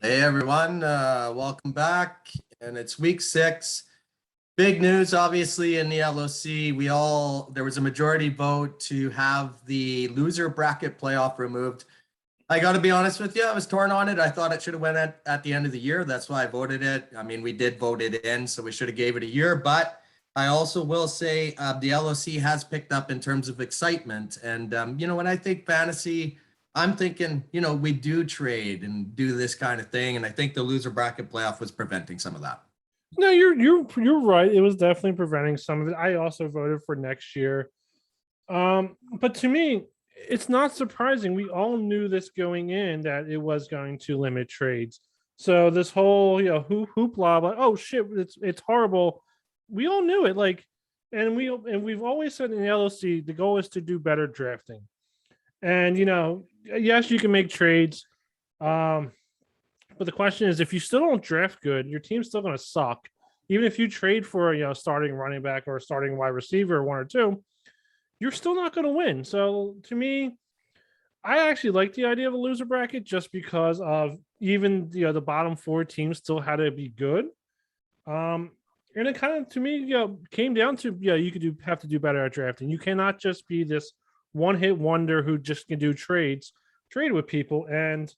Hey everyone, welcome back. And it's week 6. Big news, obviously, in the LOC. There was a majority vote to have the loser bracket playoff removed. I got to be honest with you, I was torn on it. I thought it should have went at the end of the year. That's why I voted it. I mean, we did vote it in, so we should have gave it a year. But I also will say the LOC has picked up in terms of excitement. And, when I think fantasy, I'm thinking, we do trade and do this kind of thing. And I think the loser bracket playoff was preventing some of that. No, you're right. It was definitely preventing some of it. I also voted for next year. But to me, it's not surprising. We all knew this going in that it was going to limit trades. So this whole hoopla, like, oh shit, it's horrible. We all knew it. We've always said in the LOC the goal is to do better drafting. And yes, you can make trades. But the question is, if you still don't draft good, your team's still going to suck. Even if you trade for starting running back or starting wide receiver, one or two, you're still not going to win. So to me, I actually like the idea of a loser bracket just because of even the bottom 4 teams still had to be good. And it kind of to me came down to you have to do better at drafting. You cannot just be this one hit wonder who just can do trade with people. And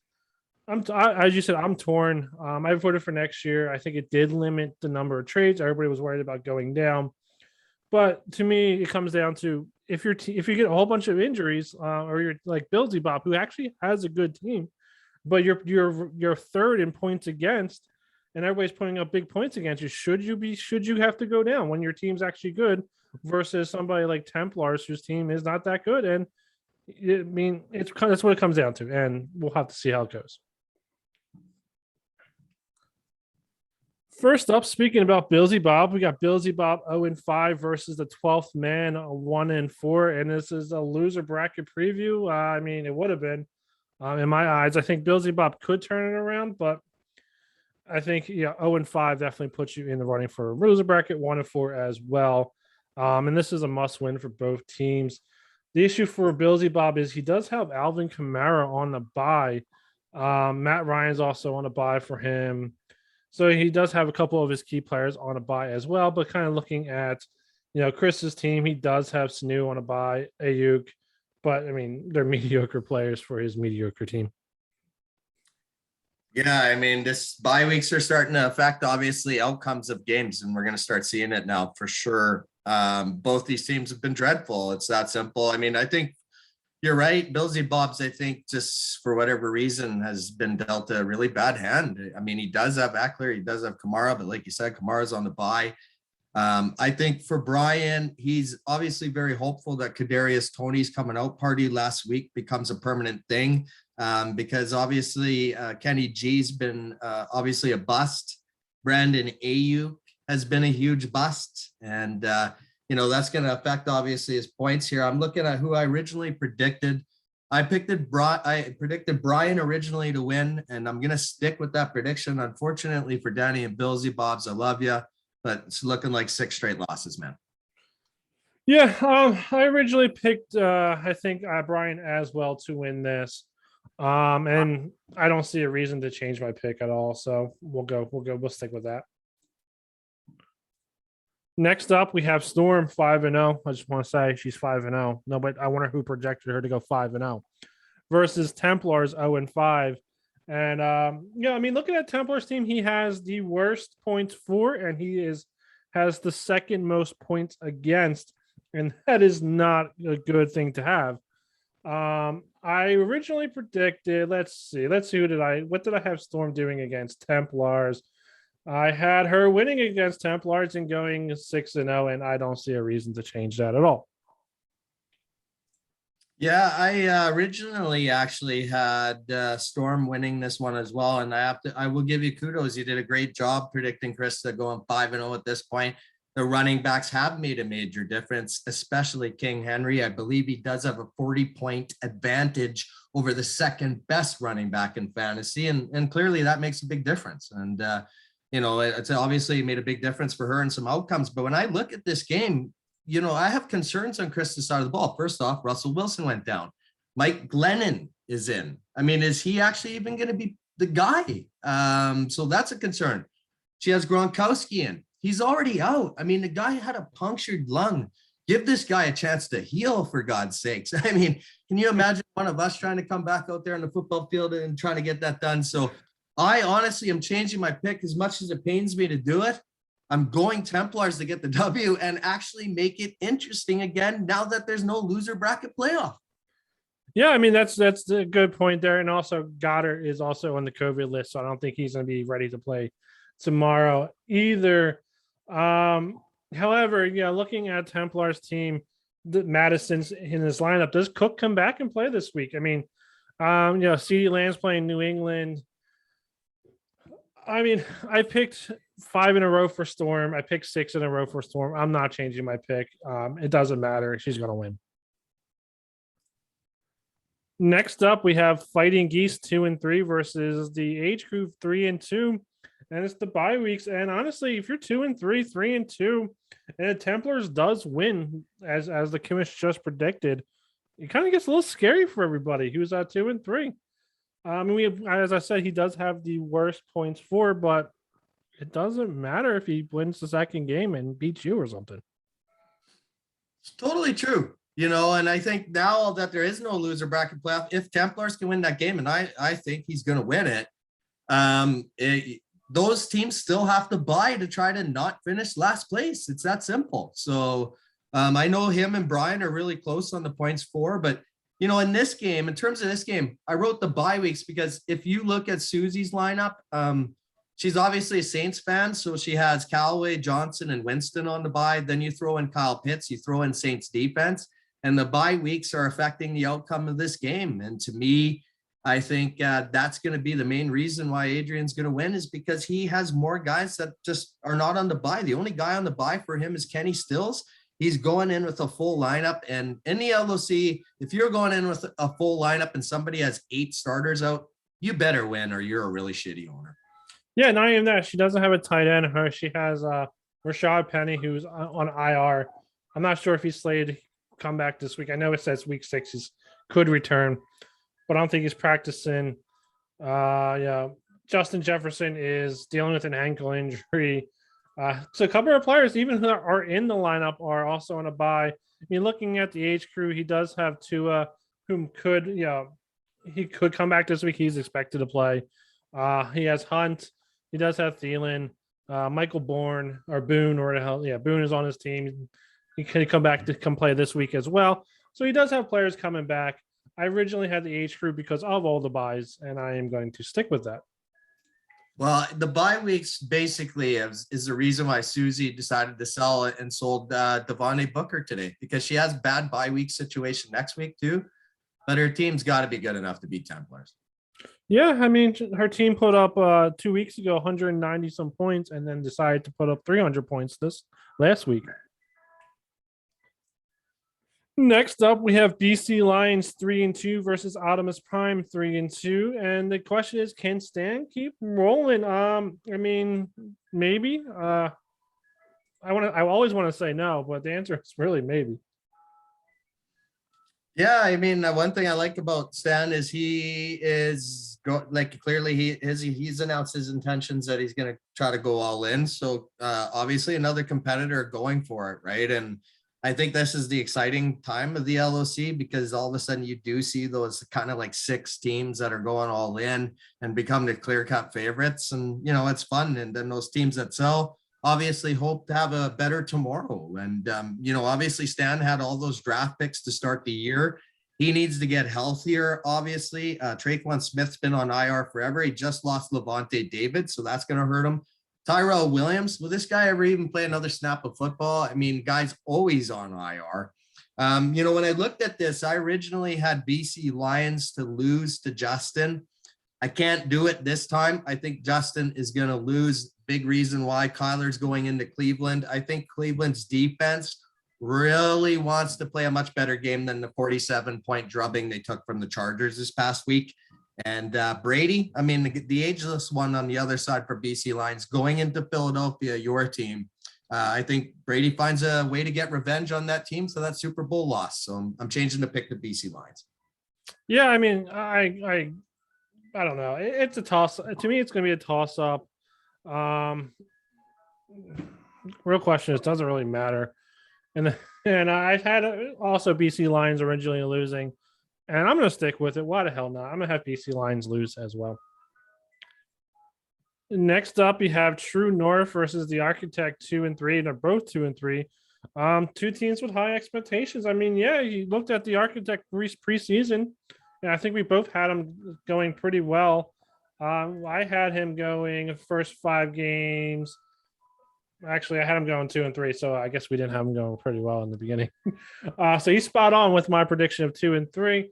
as you said, I'm torn. I voted for next year. I think it did limit the number of trades. Everybody was worried about going down, but to me, it comes down to if you get a whole bunch of injuries, or you're like BillzBob, who actually has a good team, but you're third in points against, and everybody's putting up big points against you. Should you have to go down when your team's actually good versus somebody like Templars whose team is not that good? And I mean, that's what it comes down to, and we'll have to see how it goes. First up, speaking about BillzBob, we got BillzBob 0-5 versus the 12th man 1-4, and this is a loser bracket preview. I mean, it would have been in my eyes. I think BillzBob could turn it around, but I think 0-5 definitely puts you in the running for a loser bracket. 1-4 as well, and this is a must win for both teams. The issue for BillzBob is he does have Alvin Kamara on the bye. Matt Ryan's also on a bye for him. So he does have a couple of his key players on a bye as well, but kind of looking at, Chris's team, he does have Sanu on a bye, Ayuk, but I mean, they're mediocre players for his mediocre team. Yeah, I mean, this bye weeks are starting to affect obviously outcomes of games, and we're going to start seeing it now for sure. Both these teams have been dreadful. It's that simple. I mean, I think you're right. BillzBob's, I think, just for whatever reason, has been dealt a really bad hand. I mean, he does have Eckler, he does have Kamara, but like you said, Kamara's on the bye. I think for Brian, he's obviously very hopeful that Kadarius Toney's coming out party last week becomes a permanent thing, because obviously Kenny G's been obviously a bust. Brandon Ayuk has been a huge bust, and that's going to affect obviously his points here. I'm looking at who I originally predicted. I predicted Brian originally to win, and I'm going to stick with that prediction. Unfortunately for Danny and BillzBobs, I love you, but it's looking like 6 straight losses, man. Yeah, I originally picked, I think Brian as well to win this, and I don't see a reason to change my pick at all. So we'll stick with that. Next up, we have Storm 5-0. I just want to say she's 5-0. No, but I wonder who projected her to go 5-0 versus Templars 0-5. And I mean, looking at Templar's team, he has the worst points for, and he has the second most points against, and that is not a good thing to have. I originally predicted. Let's see what did I have Storm doing against Templars? I had her winning against Templars and going 6-0, and I don't see a reason to change that at all. Yeah, I originally actually had Storm winning this one as well, and I will give you kudos. You did a great job predicting Krista going 5-0 at this point. The running backs have made a major difference, especially King Henry. I believe he does have a 40-point advantage over the second best running back in fantasy, and clearly that makes a big difference. And it's obviously made a big difference for her in some outcomes. But when I look at this game, I have concerns on Krista's side of the ball. First off, Russell Wilson went down. Mike Glennon is in. I mean, is he actually even going to be the guy. So that's a concern. She has Gronkowski in. He's already out. I mean, the guy had a punctured lung. Give this guy a chance to heal, for God's sakes. I mean, can you imagine one of us trying to come back out there on the football field and trying to get that done? So I honestly am changing my pick as much as it pains me to do it. I'm going Templars to get the W and actually make it interesting again now that there's no loser bracket playoff. Yeah, I mean that's a good point there, and also Goddard is also on the COVID list, so I don't think he's going to be ready to play tomorrow either. However, looking at Templars team, Madison's in his lineup. Does Cook come back and play this week? I mean, CeeDee Lamb's playing New England. I mean, I picked 5 in a row for Storm. I picked 6 in a row for Storm. I'm not changing my pick. It doesn't matter. She's going to win. Next up, we have Fighting Geese 2-3 versus the Age Group 3-2. And it's the bye weeks. And honestly, if you're 2-3, 3-2, and the Templars does win, as the chemist just predicted, it kind of gets a little scary for everybody who's at 2-3. As I said, he does have the worst points for, but it doesn't matter if he wins the second game and beats you or something. It's totally true. And I think now that there is no loser bracket playoff, if Templars can win that game, and I think he's going to win it, those teams still have to bye to try to not finish last place. It's that simple. So I know him and Brian are really close on the points for, but in this game, in terms of this game, I wrote the bye weeks because if you look at Susie's lineup, she's obviously a Saints fan. So she has Callaway, Johnson, and Winston on the bye. Then you throw in Kyle Pitts, you throw in Saints defense, and the bye weeks are affecting the outcome of this game. And to me, I think that's going to be the main reason why Adrian's going to win, is because he has more guys that just are not on the bye. The only guy on the bye for him is Kenny Stills. He's going in with a full lineup. And in the LOC, if you're going in with a full lineup and somebody has 8 starters out, you better win or you're a really shitty owner. Yeah, not even that. She doesn't have a tight end. She has Rashad Penny, who's on IR. I'm not sure if he's slated to come back this week. I know it says week 6 he could return, but I don't think he's practicing. Justin Jefferson is dealing with an ankle injury. So a couple of players, even who are in the lineup, are also on a bye. I mean, looking at the age crew, he does have Tua, whom he could come back this week. He's expected to play. He has Hunt. He does have Thielen, Michael Boone, Boone is on his team. He could come back to play this week as well. So he does have players coming back. I originally had the age crew because of all the buys, and I am going to stick with that. Well, the bye weeks basically is the reason why Susie decided to sell it and sold Devontae Booker today, because she has bad bye week situation next week too. But her team's got to be good enough to beat Templars. Yeah, I mean, her team put up 2 weeks ago 190 some points, and then decided to put up 300 points this last week. Next up, we have BC Lions 3-2 versus Optimus Prime 3-2, and the question is, can Stan keep rolling? I mean, maybe. I always want to say no, but the answer is really maybe. Yeah, I mean, one thing I like about Stan is he's announced his intentions that he's going to try to go all in. So obviously another competitor going for it, right? And I think this is the exciting time of the LOC, because all of a sudden you do see those kind of like 6 teams that are going all in and become the clear-cut favorites. And, it's fun. And then those teams that sell obviously hope to have a better tomorrow. And, obviously Stan had all those draft picks to start the year. He needs to get healthier, obviously. Traquan Smith's been on IR forever. He just lost Levante David, so that's going to hurt him. Tyrell Williams, will this guy ever even play another snap of football? I mean, guy's always on IR. When I looked at this, I originally had BC Lions to lose to Justin. I can't do it this time. I think Justin is going to lose. Big reason why. Kyler's going into Cleveland. I think Cleveland's defense really wants to play a much better game than the 47-point drubbing they took from the Chargers this past week. And Brady, I mean, the ageless one on the other side for BC Lions going into Philadelphia, your team. I think Brady finds a way to get revenge on that team. So that Super Bowl loss. So I'm changing the pick to BC Lions. Yeah, I mean, I I don't know. It's a toss. To me, it's going to be a toss up. Um, Real question is, doesn't really matter. And and I've had also BC Lions originally losing, and I'm going to stick with it. Why the hell not? I'm going to have BC Lions lose as well. Next up, you have True North versus the Architect 2-3. They're both 2-3. Two teams with high expectations. I mean, yeah, you looked at the Architect preseason, and I think we both had him going pretty well. I had him going first 5 games. Actually, I had him going 2-3, so I guess we didn't have him going pretty well in the beginning. So he's spot on with my prediction of 2-3.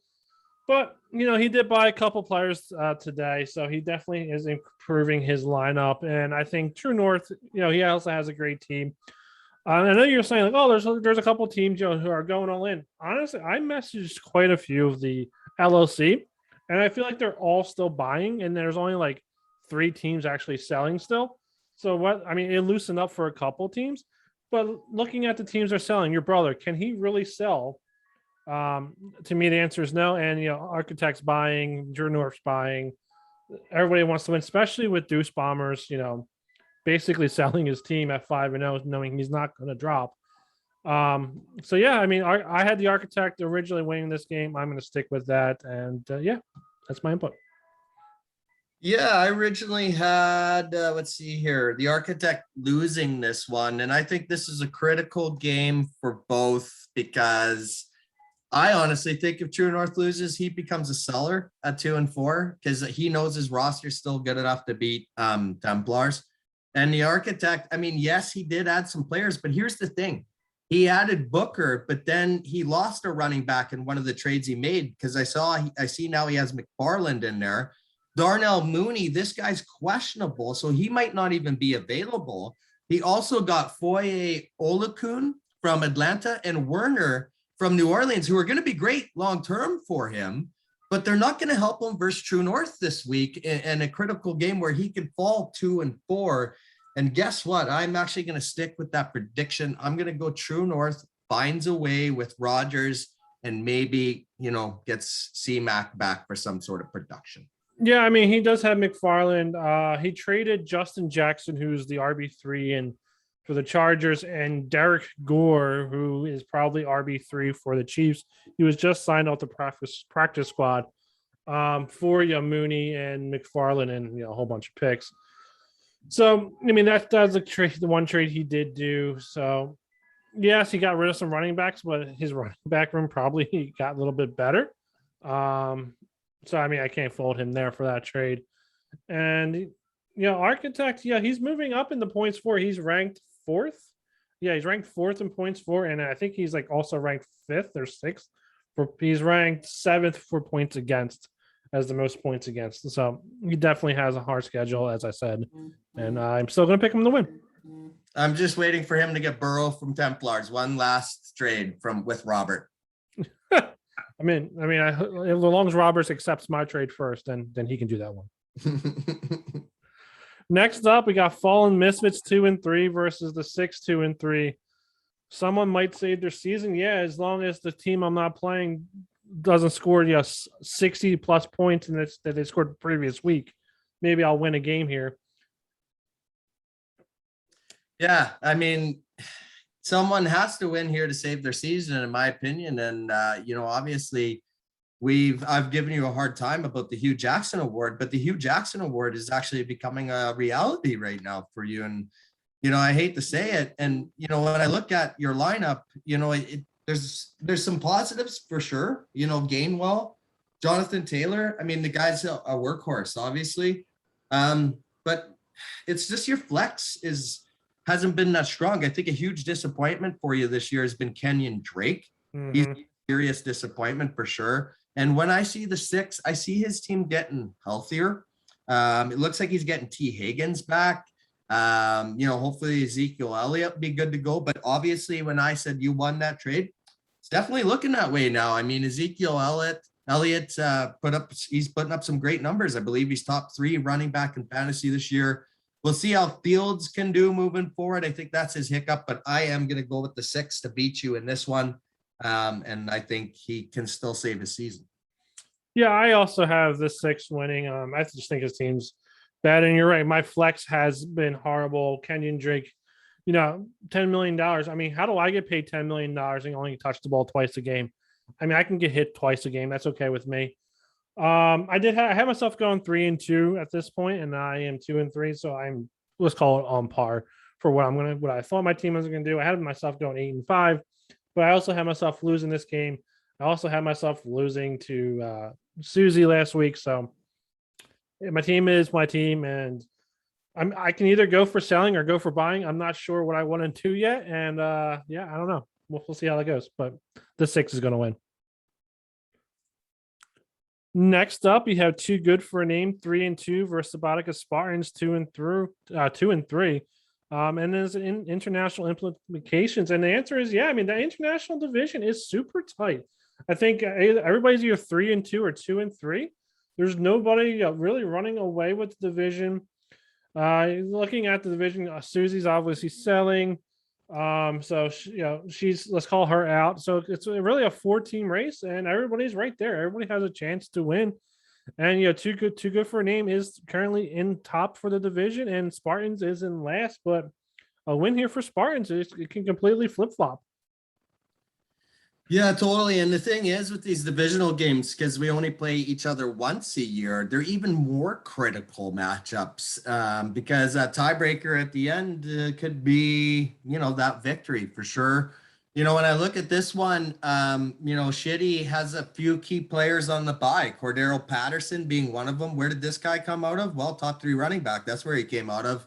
But he did buy a couple players today, so he definitely is improving his lineup. And I think True North, he also has a great team. I know you're saying like, oh, there's a couple teams who are going all in. Honestly, I messaged quite a few of the LOC, and I feel like they're all still buying, and there's only like 3 teams actually selling still. So it loosened up for a couple teams, but looking at the teams they're selling, your brother, can he really sell? To me, the answer is no. And Architects buying, Drew North's buying. Everybody wants to win, especially with Deuce Bombers. Basically selling his team at 5-0, knowing he's not going to drop. So yeah, I had the Architect originally winning this game. I'm going to stick with that, and yeah, that's my input. Yeah, I originally had, let's see here, the Architect losing this one. And I think this is a critical game for both because I honestly think if True North loses, he becomes a seller at 2-4 because he knows his roster is still good enough to beat Templars. And the Architect, yes, he did add some players, but here's the thing. He added Booker, but then he lost a running back in one of the trades he made because I see now he has McFarland in there. Darnell Mooney, this guy's questionable, so he might not even be available. He also got Foye Olakun from Atlanta and Werner from New Orleans, who are going to be great long-term for him, but they're not going to help him versus True North this week in a critical game where he could fall 2-4. And guess what? I'm actually going to stick with that prediction. I'm going to go True North finds a way with Rogers and maybe, gets C-Mac back for some sort of production. Yeah, he does have McFarland. He traded Justin Jackson, who's the RB3 and for the Chargers, and Derek Gore, who is probably RB3 for the Chiefs. He was just signed off the practice squad for Mooney and McFarland and a whole bunch of picks. So that's the one trade he did do. So yes, he got rid of some running backs, but his running back room probably got a little bit better. So I can't fault him there for that trade. And Architect, he's moving up in the points for. He's ranked 4th. Yeah, he's ranked 4th in points for, and I think he's like also ranked 5th or 6th. He's ranked 7th for points against as the most points against. So he definitely has a hard schedule, as I said, and I'm still going to pick him to win. I'm just waiting for him to get Burrow from Templars. One last trade with Robert. as long as Roberts accepts my trade first, then he can do that one. Next up, we got Fallen Misfits 2-3 versus the 6-2-3. Someone might save their season, yeah, as long as the team I'm not playing doesn't score 60 plus points in this that they scored the previous week. Maybe I'll win a game here. Yeah, someone has to win here to save their season, in my opinion. And obviously I've given you a hard time about the Hugh Jackson Award, but the Hugh Jackson Award is actually becoming a reality right now for you. And, I hate to say it. And, when I look at your lineup, there's some positives for sure. Gainwell, Jonathan Taylor. The guy's a workhorse, obviously. But it's just your flex hasn't been that strong. I think a huge disappointment for you this year has been Kenyon Drake. Mm-hmm. He's a serious disappointment for sure. And when I see the 6, I see his team getting healthier. It looks like he's getting T. Higgins back. Hopefully Ezekiel Elliott will be good to go. But obviously, when I said you won that trade, it's definitely looking that way now. Ezekiel Elliott he's putting up some great numbers. I believe he's top 3 running back in fantasy this year. We'll see how Fields can do moving forward. I think that's his hiccup, but I am going to go with the 6 to beat you in this one. And I think he can still save his season. Yeah, I also have the six winning. I just think his team's bad. And you're right. My flex has been horrible. Kenyon Drake, $10 million. I mean, how do I get paid $10 million and only touch the ball twice a game? I mean, I can get hit twice a game. That's okay with me. I had myself going 3-2 at this point, and I am 2-3. So I'm, let's call it on par for what I thought my team was gonna do. I had myself going 8-5, but I also had myself losing this game. I also had myself losing to Susie last week. So my team is my team, and I can either go for selling or go for buying. I'm not sure what I want to do yet, and yeah, I don't know. We'll see how that goes, but the six is going to win. Next up, you have Too Good for a Name 3-2 versus Sabatica Spartans 2-3. And there's international implications, and the answer is yeah. I mean, the international division is super tight. I think everybody's either 3-2 or 2-3. There's nobody really running away with the division. Looking at the division, Susie's obviously selling. So she's, let's call her out. So it's really a 4-team race, and everybody's right there. Everybody has a chance to win. And Too Good for a Name is currently in top for the division, and Spartans is in last. But a win here for Spartans, it can completely flip flop. Yeah, totally. And the thing is with these divisional games, because we only play each other once a year, they're even more critical matchups because a tiebreaker at the end could be, that victory for sure. When I look at this one, Shitty has a few key players on the bye. Cordero Patterson being one of them. Where did this guy come out of? Well, top 3 running back. That's where he came out of.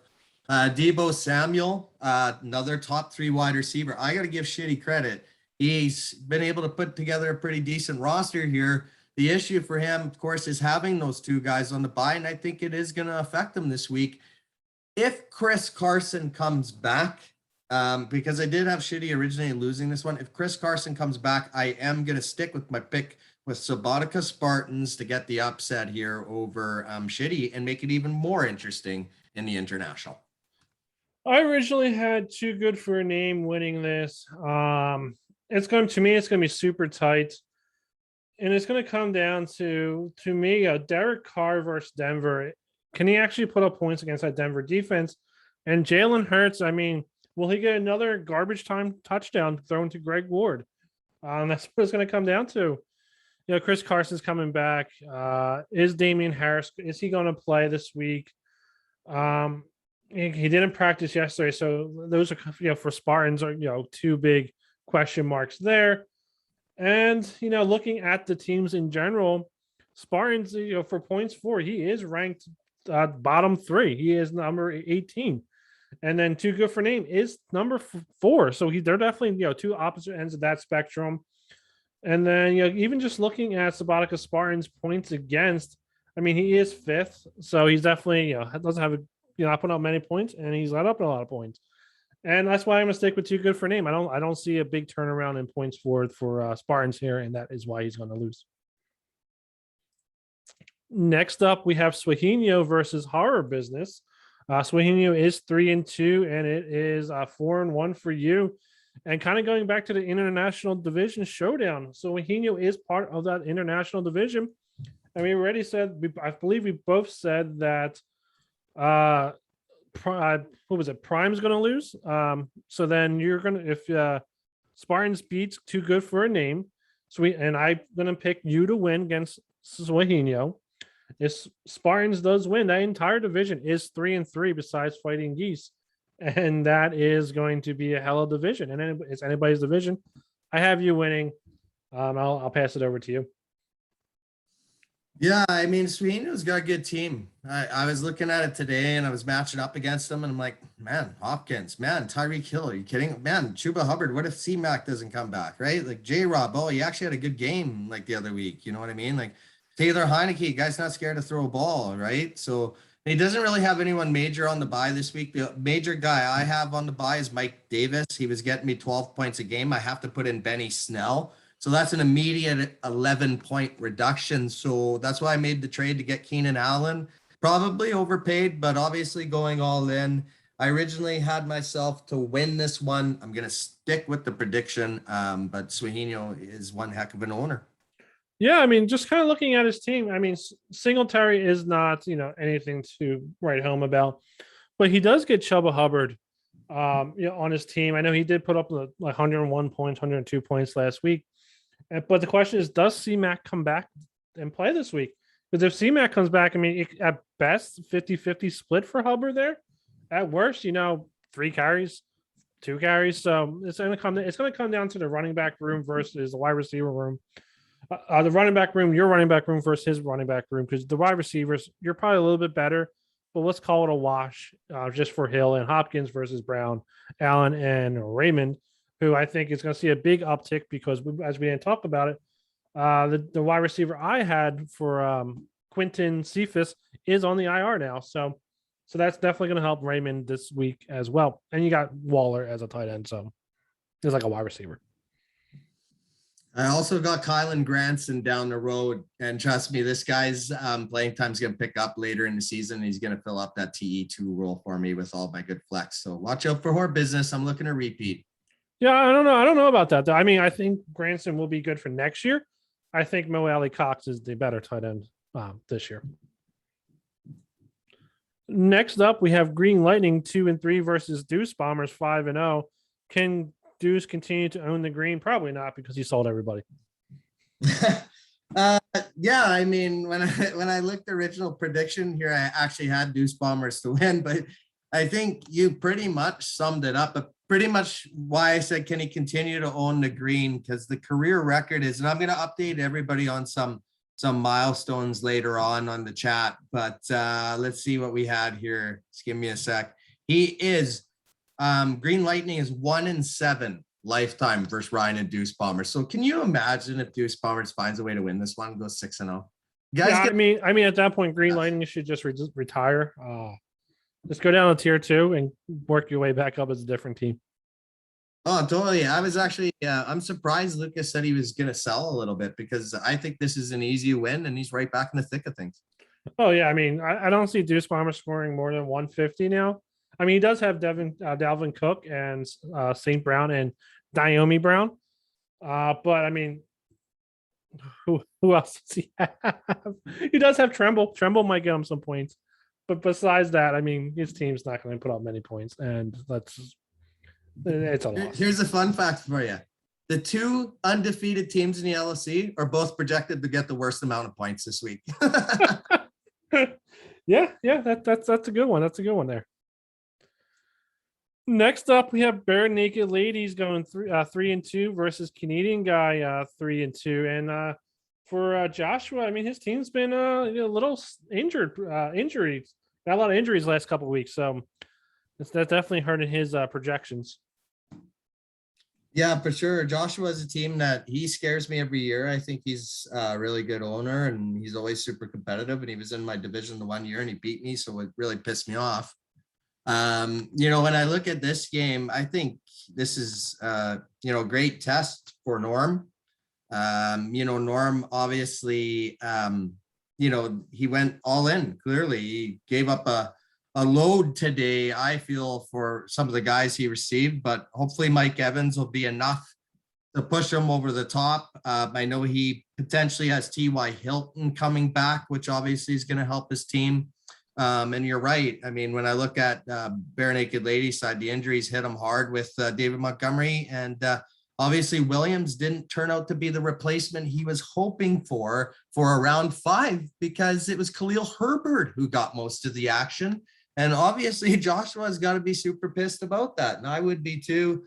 Debo Samuel, another top 3 wide receiver. I got to give Shitty credit. He's been able to put together a pretty decent roster here. The issue for him, of course, is having those 2 guys on the bye, and I think it is going to affect him this week. If Chris Carson comes back, because I did have Shitty originally losing this one, if Chris Carson comes back, I am going to stick with my pick with Sabatica Spartans to get the upset here over Shitty and make it even more interesting in the international. I originally had Too Good for a Name winning this. It's going to be super tight, and it's going to come down to me, Derek Carr versus Denver. Can he actually put up points against that Denver defense? And Jalen Hurts, I mean, will he get another garbage time touchdown thrown to Greg Ward? That's what it's going to come down to. Chris Carson's coming back. Is Damian Harris, is he going to play this week? He didn't practice yesterday, so those are, for Spartans are, 2 big question marks there. And looking at the teams in general, Spartans, for points for, he is ranked bottom 3. He is number 18, and then Too Good for Name is number 4. So they're definitely 2 opposite ends of that spectrum. And then even just looking at Sabatica Spartans points against, I mean, he is 5th, so he's definitely doesn't have not putting up many points, and he's let up a lot of points. And that's why I'm gonna stick with Too Good for Name. I don't see a big turnaround in points for Spartans here, and that is why he's going to lose. Next up, we have Swahili versus Horror Business. Swahili is 3-2, and it is 4-1 for you. And kind of going back to the international division showdown, Swahili is part of that international division. And we already said, I believe we both said that what was it? Prime's going to lose. So then you're going to, if Spartans beats Too Good for a Name, and I'm going to pick you to win against Swahili. If Spartans does win, that entire division is 3-3 besides fighting Geese. And that is going to be a hell of a division. And it's anybody's division. I have you winning. I'll pass it over to you. Yeah, I mean, Swahili's got a good team. I was looking at it today and I was matching up against them, and I'm like, man, Hopkins, man, Tyreek Hill, are you kidding? Man, Chuba Hubbard, what if C-Mac doesn't come back, right? Like J-Rob, oh, he actually had a good game like the other week, you know what I mean? Like Taylor Heineke, guy's not scared to throw a ball, right? So he doesn't really have anyone major on the bye this week. The major guy I have on the bye is Mike Davis. He was getting me 12 points a game. I have to put in Benny Snell. So that's an immediate 11-point reduction. So that's why I made the trade to get Keenan Allen. Probably overpaid, but obviously going all in. I originally had myself to win this one. I'm going to stick with the prediction, but Swahili is one heck of an owner. Yeah, I mean, just kind of looking at his team. I mean, Singletary is not, anything to write home about, but he does get Chuba Hubbard, on his team. I know he did put up like 101 points, 102 points last week. But the question is, does C-Mac come back and play this week? Because if C-Mac comes back, I mean, at best, 50-50 split for Hubbard there. At worst, 3 carries, 2 carries. So it's going to come down to the running back room versus the wide receiver room. The running back room, your running back room versus his running back room, because the wide receivers, you're probably a little bit better, but let's call it a wash just for Hill and Hopkins versus Brown, Allen, and Raymond, who I think is going to see a big uptick because, as we didn't talk about it, the wide receiver I had for Quinton Cephas is on the IR now. So that's definitely going to help Raymond this week as well. And you got Waller as a tight end. So he's like a wide receiver. I also got Kylan Granson down the road, and trust me, this guy's playing time's going to pick up later in the season. He's going to fill up that TE2 role for me with all my good flex. So watch out for Horror Business. I'm looking to repeat. Yeah, I don't know. I don't know about that, though. I mean, I think Granson will be good for next year. I think Mo Alley Cox is the better tight end this year. Next up, we have Green Lightning 2-3 versus Deuce Bombers 5-0. Can Deuce continue to own the green? Probably not, because he sold everybody. Yeah, I mean, when I looked the original prediction here, I actually had Deuce Bombers to win, but I think you pretty much summed it up. But pretty much why I said, can he continue to own the green? Because the career record is, and I'm going to update everybody on some milestones later on the chat, but let's see what we had here. Just give me a sec. He is Green Lightning is 1-7 lifetime versus Ryan and Deuce Bombers. So can you imagine if Deuce Bombers finds a way to win this one, goes 6-0? Guys, yeah, I mean, at that point, Green Lightning should just retire. Just go down to tier 2 and work your way back up as a different team. Oh, totally. I was actually, I'm surprised Lucas said he was going to sell a little bit, because I think this is an easy win and he's right back in the thick of things. Oh, yeah. I mean, I don't see Deuce Bomber scoring more than 150 now. I mean, he does have Dalvin Cook and St. Brown and Diomi Brown. But I mean, who else does he have? He does have Tremble. Tremble might get him some points. But besides that, I mean, his team's not going to put up many points. And it's a loss. Here's a fun fact for you. The 2 undefeated teams in the LOC are both projected to get the worst amount of points this week. Yeah, that's a good one. That's a good one there. Next up, we have Bare Naked Ladies going 3-2 versus Canadian guy 3-2, and for Joshua, I mean, his team's been a little injuries. Got a lot of injuries last couple of weeks, so that's definitely hurting his projections. Yeah, for sure. Joshua is a team that he scares me every year. I think he's a really good owner, and he's always super competitive. And he was in my division the 1 year and he beat me, so it really pissed me off. When I look at this game, I think this is great test for Norm. Norm obviously he went all in. Clearly he gave up a load today, I feel, for some of the guys he received, but hopefully Mike Evans will be enough to push him over the top. I know he potentially has T.Y. Hilton coming back, which obviously is going to help his team. And you're right. I mean, when I look at Bare Naked Ladies side, the injuries hit him hard with David Montgomery. And obviously Williams didn't turn out to be the replacement he was hoping for around 5, because it was Khalil Herbert who got most of the action. And obviously Joshua's got to be super pissed about that. And I would be too.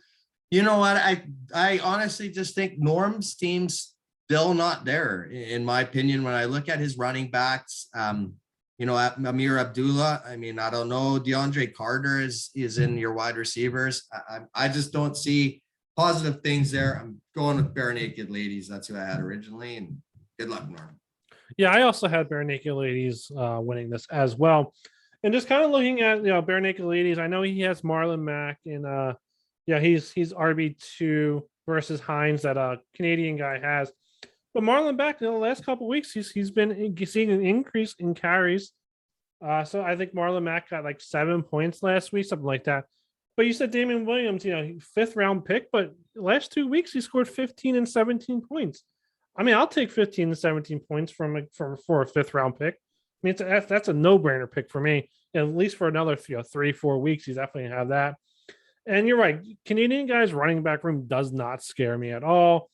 You know what? I honestly just think Norm's team's still not there, in my opinion. When I look at his running backs, Amir Abdullah, I mean, I don't know. DeAndre Carter is in your wide receivers. I just don't see positive things there. I'm going with Bare Naked Ladies. That's who I had originally. And good luck, Norm. Yeah, I also had Bare Naked Ladies winning this as well. And just kind of looking at Bare Naked Ladies, I know he has Marlon Mack, and he's RB2 versus Hines, that Canadian guy has. But Marlon Mack, in the last couple of weeks, he's been seeing an increase in carries. So I think Marlon Mack got like 7 points last week, something like that. But you said Damon Williams, 5th round pick, but last 2 weeks he scored 15 and 17 points. I mean, I'll take 15 to 17 points for a 5th-round pick. I mean, that's a no-brainer pick for me. At least for another 3-4 weeks, he's definitely gonna have that. And you're right, Canadian guys running back room does not scare me at all.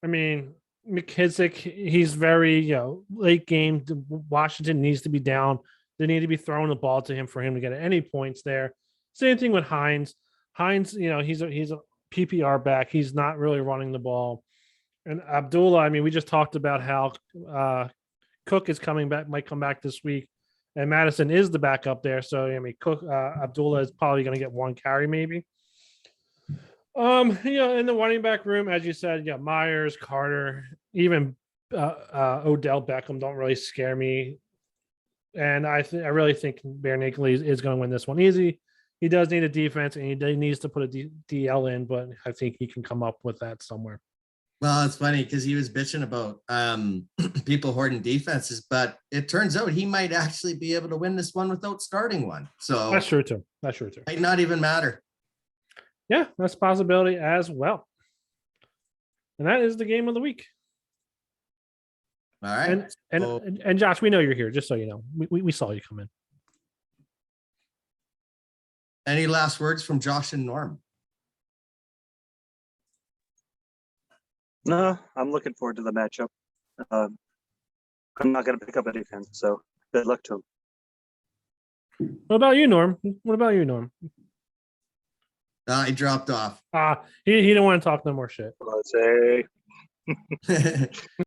I mean, McKissick, he's very late game. Washington needs to be down. They need to be throwing the ball to him for him to get any points there. Same thing with Hines. Hines, he's a PPR back. He's not really running the ball. And Abdullah, I mean, we just talked about how Cook is coming back, might come back this week, and Madison is the backup there. So I mean, Abdullah is probably going to get 1 carry, maybe. In the running back room, as you said, Myers, Carter, even Odell Beckham don't really scare me. And I really think Bear Nakeley is going to win this one easy. He does need a defense, and he needs to put a DL in, but I think he can come up with that somewhere. Well, it's funny because he was bitching about people hoarding defenses, but it turns out he might actually be able to win this one without starting one. So that's true too. Might not even matter. Yeah, that's a possibility as well. And that is the game of the week. All right. And Josh, we know you're here, just so you know. We saw you come in. Any last words from Josh and Norm? No, I'm looking forward to the matchup. I'm not going to pick up a defense, so good luck to him. What about you, Norm? He dropped off. He didn't want to talk no more shit. Let's say.